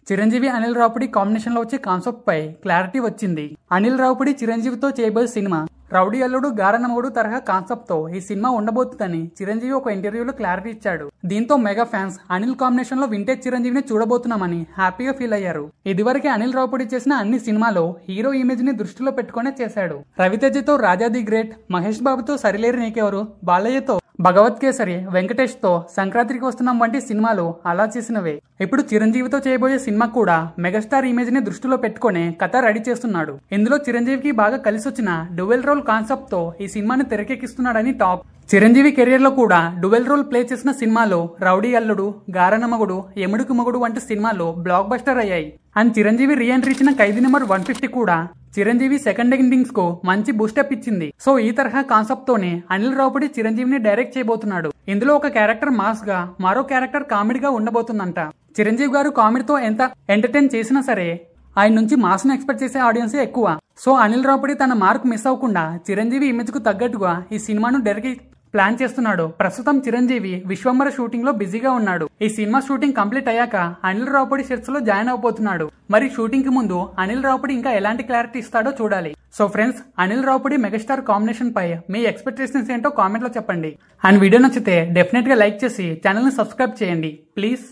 Chiranjeevi Anil Ravipudi combination లో వచ్చే concept పై clarity వచ్చింది. అనిల్ రావుపూడి చిరంజీవితో చేయబోయే సినిమా రౌడీ అల్లుడు గారనమగుడు తరహా కాన్సెప్ట్ తో ఈ సినిమా ఉండబోతుందని చిరంజీవి ఒక ఇంటర్వ్యూలో క్లారిటీ ఇచ్చాడు. దీంతో మెగా ఫ్యాన్స్ అనిల్ కాంబినేషన్ లో వింటేజ్ చిరంజీవిని చూడబోతున్నామని హ్యాపీగా ఫీల్ అయ్యారు. ఇదివరకే అనిల్ రావుపూడి చేసిన అన్ని సినిమాలో హీరో ఇమేజ్ ని దృష్టిలో పెట్టుకునే చేశాడు. రవితేజతో రాజా ది గ్రేట్, మహేష్ బాబుతో సరిలేరు నీకెవరు, బాలయ్యతో భగవత్ కేసరి, వెంకటేష్ తో సంక్రాంతికి వస్తున్నాం వంటి సినిమాలు అలా చేసినవే. ఇప్పుడు చిరంజీవితో చేయబోయే సినిమా కూడా మెగాస్టార్ ఇమేజ్ ని దృష్టిలో పెట్టుకునే కథ రెడీ చేస్తున్నాడు. ఇందులో చిరంజీవికి బాగా కలిసొచ్చిన డ్యువెల్ రోల్ కాన్సెప్ట్ తో ఈ సినిమాని తెరకెక్కిస్తున్నాడని టాక్. చిరంజీవి కెరియర్ లో కూడా డ్యువెల్ రోల్ ప్లే చేసిన సినిమాలో రౌడీ అల్లుడు, గారనమగుడు, యముడుకు మగుడు వంటి సినిమాలు బ్లాక్ బస్టర్ అయ్యాయి. అండ్ చిరంజీవి రీ ఎంట్రీ ఇచ్చిన ఖైదీ నెంబర్ 150 కూడా చిరంజీవి సెకండ్ ఇన్నింగ్స్ కు మంచి బూస్టప్ ఇచ్చింది. సో ఈ తరహా కాన్సెప్ట్ తోనే అనిల్ రావుపూడి చిరంజీవిని డైరెక్ట్ చేయబోతున్నాడు. ఇందులో ఒక క్యారెక్టర్ మాస్ గా, మరో క్యారెక్టర్ కామెడీగా ఉండబోతుందంట. చిరంజీవి గారు కామెడీతో ఎంత ఎంటర్టైన్ చేసినా సరే ఆయన నుంచి మాస్ ను ఎక్స్పెక్ట్ చేసే ఆడియన్సే ఎక్కువ. సో అనిల్ రావుపూడి తన మార్క్ మిస్ అవ్వకుండా చిరంజీవి ఇమేజ్ కు తగ్గట్టుగా ఈ సినిమాను డైరెక్ట్ ప్లాన్ చేస్తున్నాడు. ప్రస్తుతం చిరంజీవి విశ్వంబర షూటింగ్ లో బిజీగా ఉన్నాడు. ఈ సినిమా షూటింగ్ కంప్లీట్ అయ్యాక అనిల్ రావుపూడి సెట్స్ లో జాయిన్ అవబోతున్నాడు. మరి షూటింగ్ కి ముందు అనిల్ రావుపూడి ఇంకా ఎలాంటి క్లారిటీ ఇస్తాడో చూడాలి. So friends, Anil Ravipudi megastar combination పై మీ ఎక్స్పెక్టేషన్స్ ఏంటో కామెంట్ లో చెప్పండి. అండ్ వీడియో నచ్చితే డెఫినెట్ గా లైక్ చేసి ఛానల్ ని సబ్స్క్రైబ్ చేయండి ప్లీజ్.